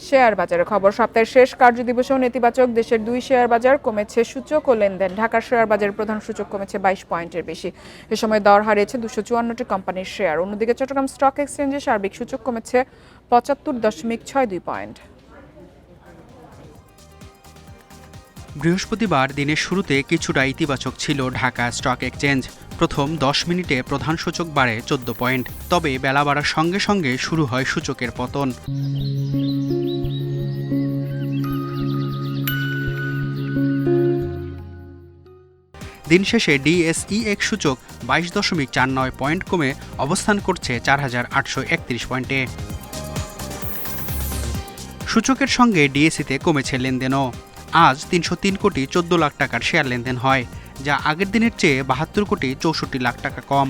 Share বাজারের খবর। সপ্তাহের শেষ কার্যদিবসেও নেতিবাচক। দেশের 2 শেয়ার বাজার কমেছে সূচক ও লেনদেন। ঢাকার শেয়ার বাজারের প্রধান সূচক কমেছে 22 পয়েন্টের বেশি। এ সময় দর হারিয়েছে 254টি কোম্পানির শেয়ার। অন্যদিকে চট্টগ্রাম স্টক এক্সচেঞ্জে সার্বিক সূচক কমেছে 75.62 পয়েন্ট। বৃহস্পতিবার দিনের শুরুতে কিছুটা ইতিবাচক ছিল ঢাকা স্টক এক্সচেঞ্জ। প্রথম 10 মিনিটে প্রধান সূচক বাড়ে 14 পয়েন্ট। তবে বেলা বাড়ার সঙ্গে সঙ্গে শুরু হয় সূচকের পতন। দিন শেষে ডিএসইএক্স সূচক 22.49 পয়েন্ট কমে অবস্থান করছে 4831 পয়েন্টে। সূচকের সঙ্গে ডিএসইতে কমেছে লেনদেনও। আজ 303 কোটি 14 লাখ টাকার শেয়ার লেনদেন হয়, যা আগের দিনের চেয়ে 72 কোটি 64 লাখ টাকা কম।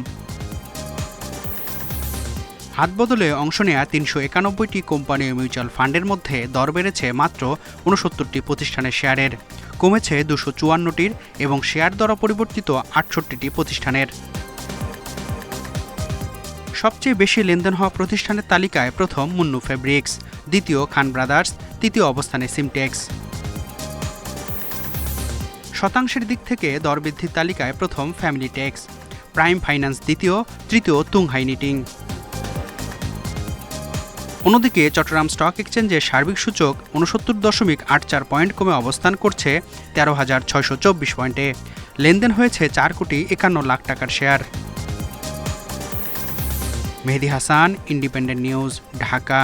হাতবদলে অংশ নেয়া 391টি কোম্পানি ও মিউচুয়াল ফান্ডের মধ্যে দর বেড়েছে মাত্র 69টি প্রতিষ্ঠানের শেয়ারের, কমেছে 254টির এবং শেয়ার দর পরিবর্তিত 68টি প্রতিষ্ঠানের। সবচেয়ে বেশি লেনদেন হওয়া প্রতিষ্ঠানের তালিকায় প্রথম মুন্নু ফেব্রিক্স, দ্বিতীয় খান ব্রাদার্স, তৃতীয় অবস্থানে সিমটেক্স। শতাংশের দিক থেকে দরবৃদ্ধির তালিকায় প্রথম ফ্যামিলি টেক্স, প্রাইম ফাইন্যান্স দ্বিতীয়, তৃতীয় তুংহাই নিটিং। অন্যদিকে চট্টগ্রাম স্টক এক্সচেঞ্জের সার্বিক সূচক 69.84 পয়েন্ট কমে অবস্থান করছে 13,624 পয়েন্টে। লেনদেন হয়েছে 4 কোটি 51 লাখ টাকার শেয়ার। মেহেদী হাসান, ইন্ডিপেন্ডেন্ট নিউজ, ঢাকা।